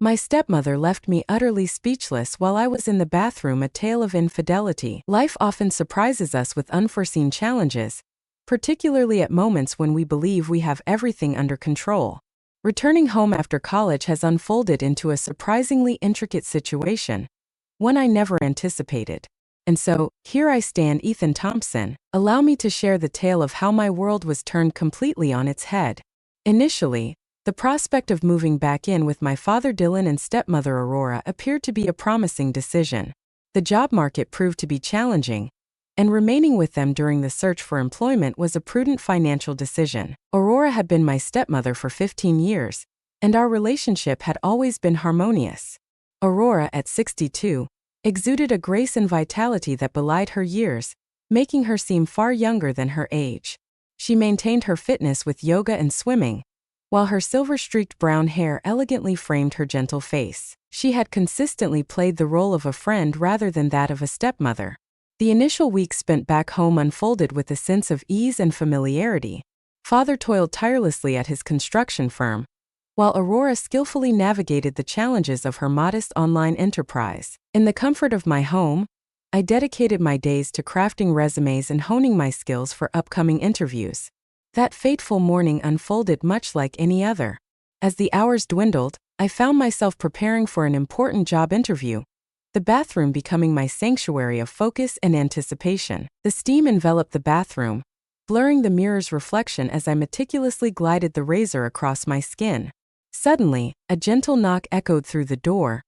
My stepmother left me utterly speechless while I was in the bathroom. A tale of infidelity. Life often surprises us with unforeseen challenges, particularly at moments when we believe we have everything under control. Returning home after college has unfolded into a surprisingly intricate situation, one I never anticipated. And so, here I stand, Ethan Thompson. Allow me to share the tale of how my world was turned completely on its head. Initially, the prospect of moving back in with my father Dylan and stepmother Aurora appeared to be a promising decision. The job market proved to be challenging, and remaining with them during the search for employment was a prudent financial decision. Aurora had been my stepmother for 15 years, and our relationship had always been harmonious. Aurora, at 62, exuded a grace and vitality that belied her years, making her seem far younger than her age. She maintained her fitness with yoga and swimming, while her silver-streaked brown hair elegantly framed her gentle face. She had consistently played the role of a friend rather than that of a stepmother. The initial weeks spent back home unfolded with a sense of ease and familiarity. Father toiled tirelessly at his construction firm, while Aurora skillfully navigated the challenges of her modest online enterprise. In the comfort of my home, I dedicated my days to crafting resumes and honing my skills for upcoming interviews. That fateful morning unfolded much like any other. As the hours dwindled, I found myself preparing for an important job interview, the bathroom becoming my sanctuary of focus and anticipation. The steam enveloped the bathroom, blurring the mirror's reflection as I meticulously glided the razor across my skin. Suddenly, a gentle knock echoed through the door,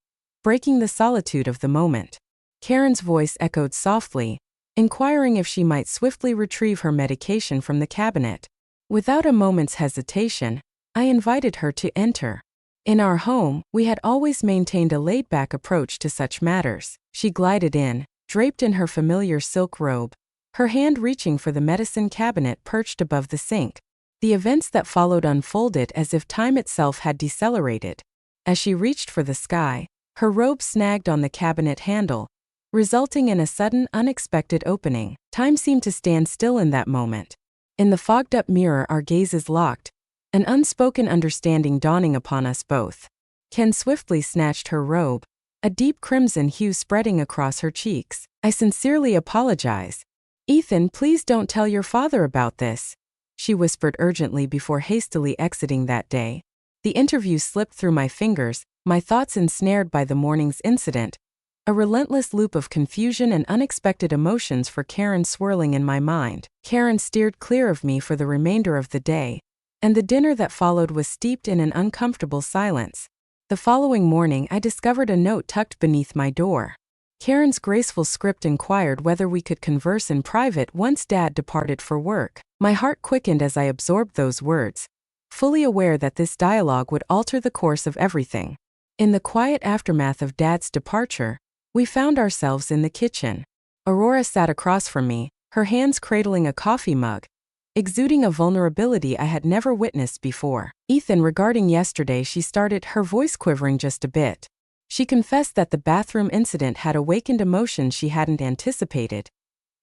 breaking the solitude of the moment. Karen's voice echoed softly, inquiring if she might swiftly retrieve her medication from the cabinet. Without a moment's hesitation, I invited her to enter. In our home, we had always maintained a laid-back approach to such matters. She glided in, draped in her familiar silk robe, her hand reaching for the medicine cabinet perched above the sink. The events that followed unfolded as if time itself had decelerated. As she reached for the sky, her robe snagged on the cabinet handle, resulting in a sudden, unexpected opening. Time seemed to stand still in that moment. In the fogged-up mirror, our gazes locked, an unspoken understanding dawning upon us both. Ken swiftly snatched her robe, a deep crimson hue spreading across her cheeks. I sincerely apologize. Ethan, please don't tell your father about this, she whispered urgently before hastily exiting that day. The interview slipped through my fingers, my thoughts ensnared by the morning's incident, a relentless loop of confusion and unexpected emotions for Karen swirling in my mind. Karen steered clear of me for the remainder of the day, and the dinner that followed was steeped in an uncomfortable silence. The following morning, I discovered a note tucked beneath my door. Karen's graceful script inquired whether we could converse in private once Dad departed for work. My heart quickened as I absorbed those words, fully aware that this dialogue would alter the course of everything. In the quiet aftermath of Dad's departure, we found ourselves in the kitchen. Aurora sat across from me, her hands cradling a coffee mug, exuding a vulnerability I had never witnessed before. Ethan, regarding yesterday, she started, her voice quivering just a bit. She confessed that the bathroom incident had awakened emotions she hadn't anticipated,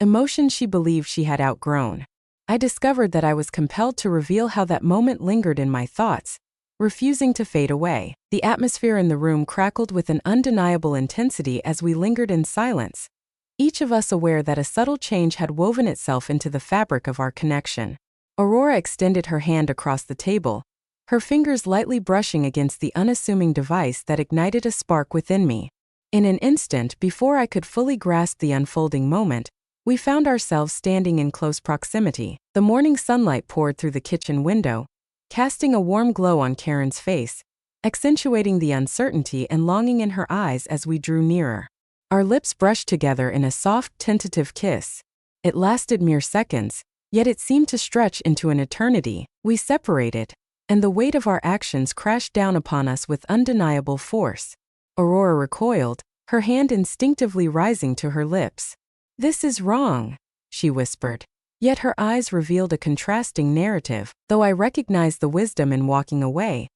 emotions she believed she had outgrown. I discovered that I was compelled to reveal how that moment lingered in my thoughts, refusing to fade away. The atmosphere in the room crackled with an undeniable intensity as we lingered in silence, each of us aware that a subtle change had woven itself into the fabric of our connection. Aurora extended her hand across the table, her fingers lightly brushing against the unassuming device that ignited a spark within me. In an instant, before I could fully grasp the unfolding moment, we found ourselves standing in close proximity. The morning sunlight poured through the kitchen window, casting a warm glow on Karen's face, accentuating the uncertainty and longing in her eyes as we drew nearer. Our lips brushed together in a soft, tentative kiss. It lasted mere seconds, yet it seemed to stretch into an eternity. We separated, and the weight of our actions crashed down upon us with undeniable force. Aurora recoiled, her hand instinctively rising to her lips. "This is wrong," she whispered. Yet her eyes revealed a contrasting narrative. Though I recognized the wisdom in walking away,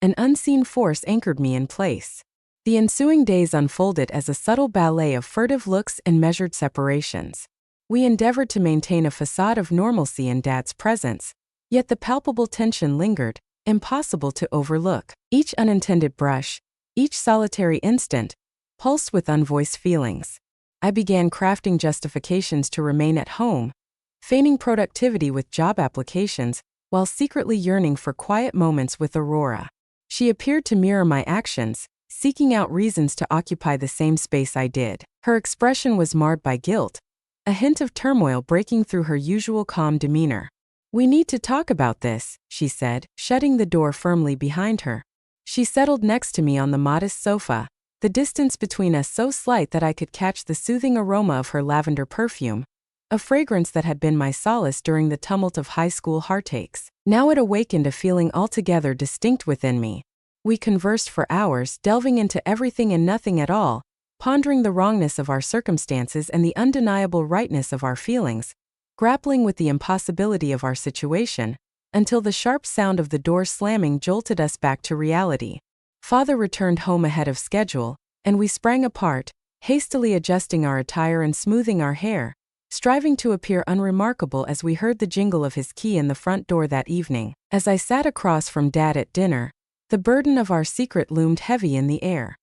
an unseen force anchored me in place. The ensuing days unfolded as a subtle ballet of furtive looks and measured separations. We endeavored to maintain a facade of normalcy in Dad's presence, yet the palpable tension lingered, impossible to overlook. Each unintended brush, Each solitary instant pulsed with unvoiced feelings. I began crafting justifications to remain at home, feigning productivity with job applications, while secretly yearning for quiet moments with Aurora. She appeared to mirror my actions, seeking out reasons to occupy the same space I did. Her expression was marred by guilt, a hint of turmoil breaking through her usual calm demeanor. "We need to talk about this," she said, shutting the door firmly behind her. She settled next to me on the modest sofa, the distance between us so slight that I could catch the soothing aroma of her lavender perfume, a fragrance that had been my solace during the tumult of high school heartaches. Now it awakened a feeling altogether distinct within me. We conversed for hours, delving into everything and nothing at all, pondering the wrongness of our circumstances and the undeniable rightness of our feelings, grappling with the impossibility of our situation, until the sharp sound of the door slamming jolted us back to reality. Father returned home ahead of schedule, and we sprang apart, hastily adjusting our attire and smoothing our hair, striving to appear unremarkable as we heard the jingle of his key in the front door that evening. As I sat across from Dad at dinner, the burden of our secret loomed heavy in the air.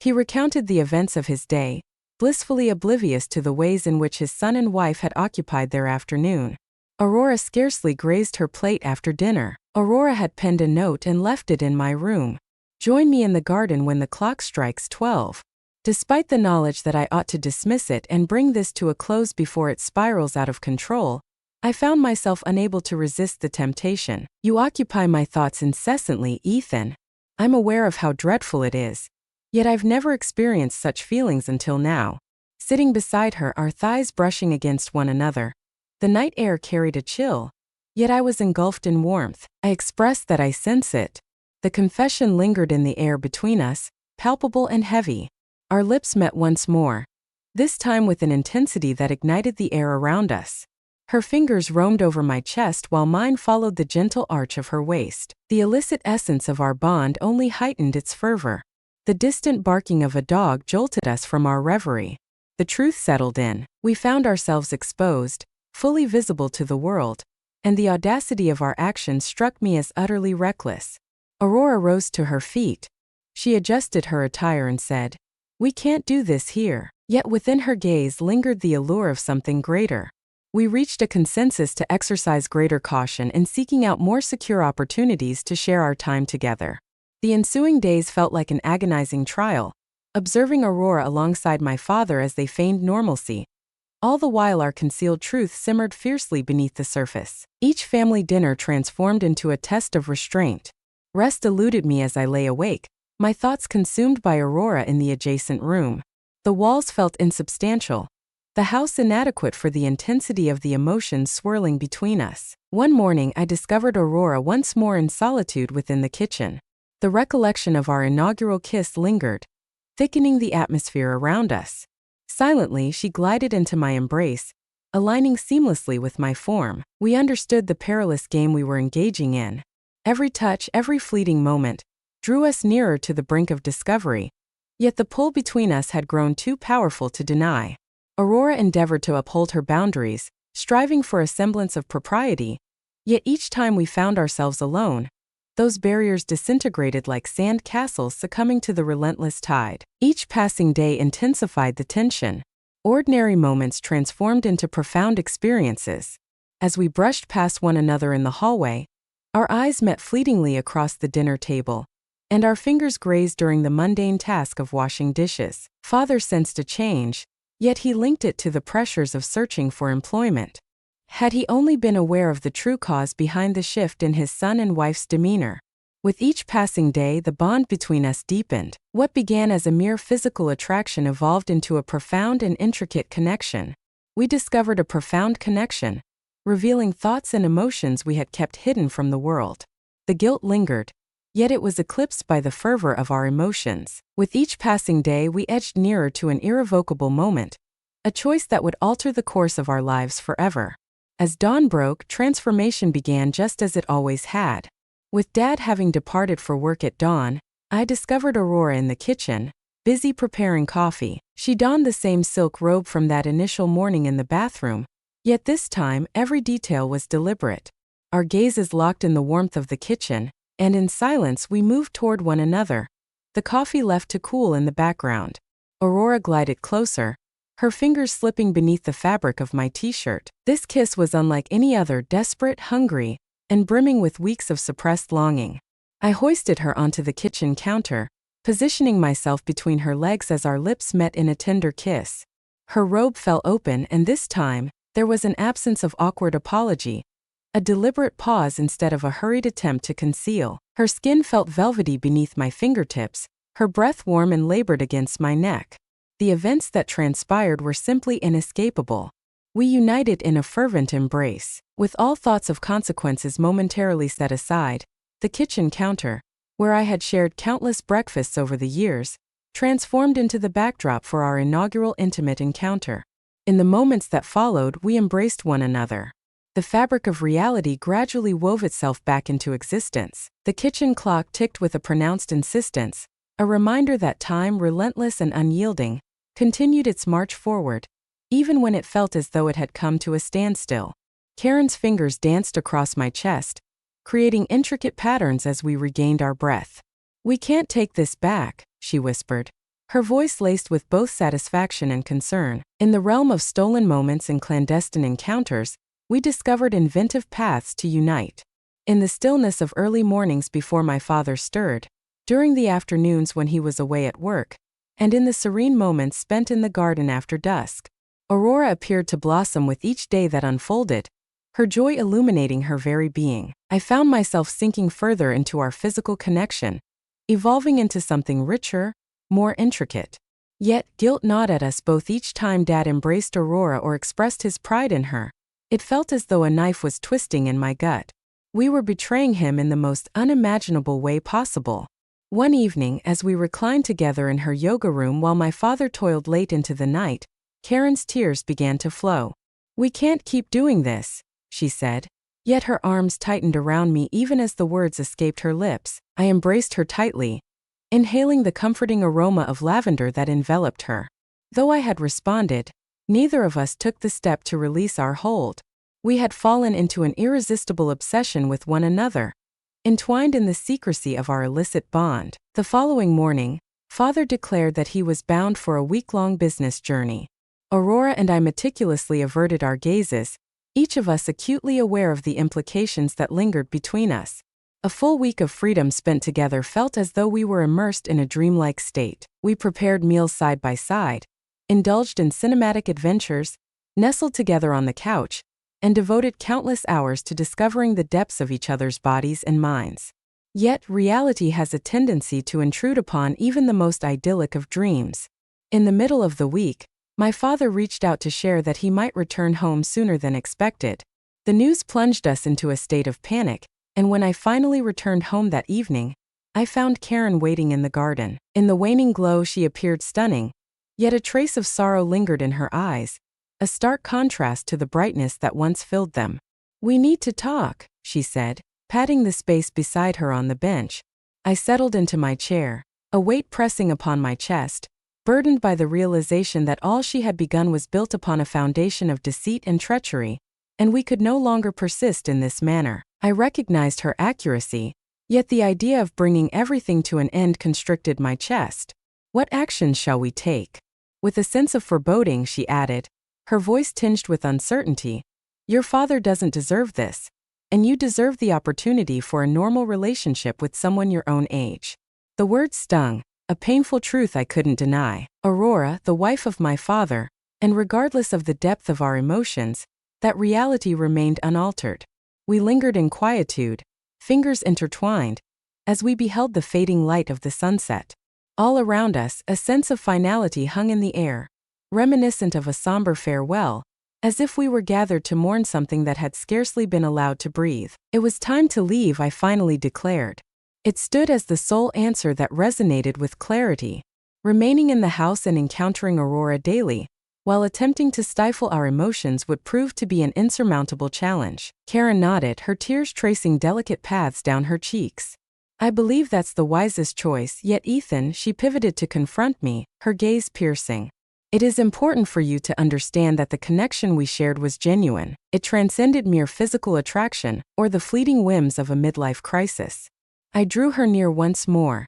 He recounted the events of his day, blissfully oblivious to the ways in which his son and wife had occupied their afternoon. Aurora scarcely grazed her plate after dinner. Aurora had penned a note and left it in my room. "Join me in the garden when the clock strikes 12. Despite the knowledge that I ought to dismiss it and bring this to a close before it spirals out of control, I found myself unable to resist the temptation. "You occupy my thoughts incessantly, Ethan. I'm aware of how dreadful it is. Yet I've never experienced such feelings until now." Sitting beside her, our thighs brushing against one another, the night air carried a chill, yet I was engulfed in warmth. I expressed that I sense it. The confession lingered in the air between us, palpable and heavy. Our lips met once more, this time with an intensity that ignited the air around us. Her fingers roamed over my chest while mine followed the gentle arch of her waist. The illicit essence of our bond only heightened its fervor. The distant barking of a dog jolted us from our reverie. The truth settled in. We found ourselves exposed, fully visible to the world, and the audacity of our actions struck me as utterly reckless. Aurora rose to her feet. She adjusted her attire and said, "We can't do this here." Yet within her gaze lingered the allure of something greater. We reached a consensus to exercise greater caution in seeking out more secure opportunities to share our time together. The ensuing days felt like an agonizing trial, observing Aurora alongside my father as they feigned normalcy. All the while our concealed truth simmered fiercely beneath the surface. Each family dinner transformed into a test of restraint. Rest eluded me as I lay awake, my thoughts consumed by Aurora in the adjacent room. The walls felt insubstantial, the house inadequate for the intensity of the emotions swirling between us. One morning I discovered Aurora once more in solitude within the kitchen. The recollection of our inaugural kiss lingered, thickening the atmosphere around us. Silently, she glided into my embrace, aligning seamlessly with my form. We understood the perilous game we were engaging in. Every touch, every fleeting moment, drew us nearer to the brink of discovery, yet the pull between us had grown too powerful to deny. Aurora endeavored to uphold her boundaries, striving for a semblance of propriety, yet each time we found ourselves alone, those barriers disintegrated like sand castles succumbing to the relentless tide. Each passing day intensified the tension. Ordinary moments transformed into profound experiences. As we brushed past one another in the hallway, our eyes met fleetingly across the dinner table, and our fingers grazed during the mundane task of washing dishes. Father sensed a change, yet he linked it to the pressures of searching for employment. Had he only been aware of the true cause behind the shift in his son and wife's demeanor? With each passing day, the bond between us deepened. What began as a mere physical attraction evolved into a profound and intricate connection. We discovered a profound connection, revealing thoughts and emotions we had kept hidden from the world. The guilt lingered, yet it was eclipsed by the fervor of our emotions. With each passing day, we edged nearer to an irrevocable moment, a choice that would alter the course of our lives forever. As dawn broke, transformation began just as it always had. With Dad having departed for work at dawn, I discovered Aurora in the kitchen, busy preparing coffee. She donned the same silk robe from that initial morning in the bathroom, yet this time every detail was deliberate. Our gazes locked in the warmth of the kitchen, and in silence we moved toward one another, the coffee left to cool in the background. Aurora glided closer, her fingers slipping beneath the fabric of my t-shirt. This kiss was unlike any other, desperate, hungry, and brimming with weeks of suppressed longing. I hoisted her onto the kitchen counter, positioning myself between her legs as our lips met in a tender kiss. Her robe fell open, and this time, there was an absence of awkward apology, a deliberate pause instead of a hurried attempt to conceal. Her skin felt velvety beneath my fingertips, her breath warm and labored against my neck. The events that transpired were simply inescapable. We united in a fervent embrace. With all thoughts of consequences momentarily set aside, the kitchen counter, where I had shared countless breakfasts over the years, transformed into the backdrop for our inaugural intimate encounter. In the moments that followed, we embraced one another. The fabric of reality gradually wove itself back into existence. The kitchen clock ticked with a pronounced insistence, a reminder that time, relentless and unyielding, continued its march forward, even when it felt as though it had come to a standstill. Karen's fingers danced across my chest, creating intricate patterns as we regained our breath. "We can't take this back," she whispered, her voice laced with both satisfaction and concern. In the realm of stolen moments and clandestine encounters, we discovered inventive paths to unite. In the stillness of early mornings before my father stirred, during the afternoons when he was away at work, and in the serene moments spent in the garden after dusk, Aurora appeared to blossom with each day that unfolded, her joy illuminating her very being. I found myself sinking further into our physical connection, evolving into something richer, more intricate. Yet, guilt gnawed at us both each time Dad embraced Aurora or expressed his pride in her. It felt as though a knife was twisting in my gut. We were betraying him in the most unimaginable way possible. One evening, as we reclined together in her yoga room while my father toiled late into the night, Karen's tears began to flow. "We can't keep doing this," she said. Yet her arms tightened around me even as the words escaped her lips. I embraced her tightly, inhaling the comforting aroma of lavender that enveloped her. Though I had responded, neither of us took the step to release our hold. We had fallen into an irresistible obsession with one another, entwined in the secrecy of our illicit bond. The following morning, Father declared that he was bound for a week-long business journey. Aurora and I meticulously averted our gazes, each of us acutely aware of the implications that lingered between us. A full week of freedom spent together felt as though we were immersed in a dreamlike state. We prepared meals side by side, indulged in cinematic adventures, nestled together on the couch, and devoted countless hours to discovering the depths of each other's bodies and minds. Yet, reality has a tendency to intrude upon even the most idyllic of dreams. In the middle of the week, my father reached out to share that he might return home sooner than expected. The news plunged us into a state of panic, and when I finally returned home that evening, I found Karen waiting in the garden. In the waning glow, she appeared stunning, yet a trace of sorrow lingered in her eyes, a stark contrast to the brightness that once filled them. "We need to talk," she said, patting the space beside her on the bench. I settled into my chair, a weight pressing upon my chest, burdened by the realization that all she had begun was built upon a foundation of deceit and treachery, and we could no longer persist in this manner. I recognized her accuracy, yet the idea of bringing everything to an end constricted my chest. "What actions shall we take?" With a sense of foreboding, she added, her voice tinged with uncertainty. "Your father doesn't deserve this, and you deserve the opportunity for a normal relationship with someone your own age." The words stung, a painful truth I couldn't deny. Aurora, the wife of my father, and regardless of the depth of our emotions, that reality remained unaltered. We lingered in quietude, fingers intertwined, as we beheld the fading light of the sunset. All around us, a sense of finality hung in the air, reminiscent of a somber farewell, as if we were gathered to mourn something that had scarcely been allowed to breathe. "It was time to leave," I finally declared. It stood as the sole answer that resonated with clarity. Remaining in the house and encountering Aurora daily, while attempting to stifle our emotions, would prove to be an insurmountable challenge. Karen nodded, her tears tracing delicate paths down her cheeks. "I believe that's the wisest choice." Yet Ethan, she pivoted to confront me, her gaze piercing. "It is important for you to understand that the connection we shared was genuine. It transcended mere physical attraction or the fleeting whims of a midlife crisis." I drew her near once more,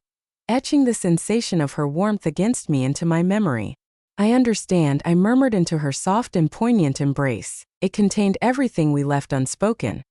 etching the sensation of her warmth against me into my memory. "I understand," I murmured into her soft and poignant embrace. It contained everything we left unspoken.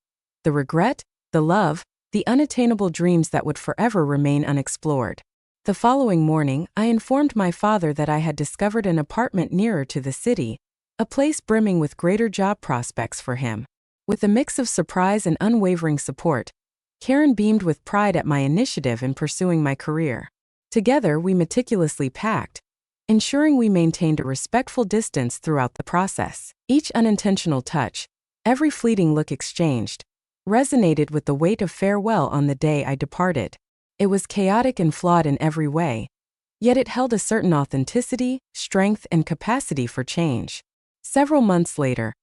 The regret, the love, the unattainable dreams that would forever remain unexplored. The following morning, I informed my father that I had discovered an apartment nearer to the city, a place brimming with greater job prospects for him. With a mix of surprise and unwavering support, Karen beamed with pride at my initiative in pursuing my career. Together, we meticulously packed, ensuring we maintained a respectful distance throughout the process. Each unintentional touch, every fleeting look exchanged, resonated with the weight of farewell on the day I departed. It was chaotic and flawed in every way, yet it held a certain authenticity, strength, and capacity for change. Several months later,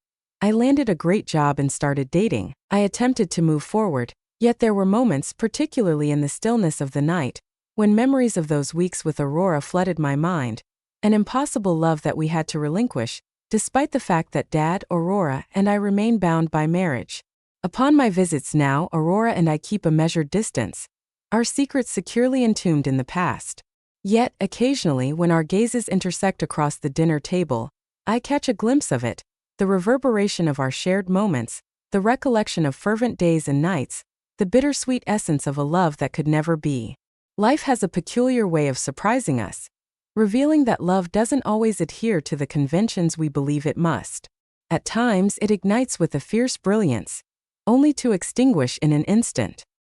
I landed a great job and started dating. I attempted to move forward, yet there were moments, particularly in the stillness of the night, when memories of those weeks with Aurora flooded my mind, an impossible love that we had to relinquish, despite the fact that Dad, Aurora, and I remain bound by marriage. Upon my visits now, Aurora and I keep a measured distance, our secrets securely entombed in the past. Yet, occasionally, when our gazes intersect across the dinner table, I catch a glimpse of it, the reverberation of our shared moments, the recollection of fervent days and nights, the bittersweet essence of a love that could never be. Life has a peculiar way of surprising us, revealing that love doesn't always adhere to the conventions we believe it must. At times, it ignites with a fierce brilliance, only to extinguish in an instant.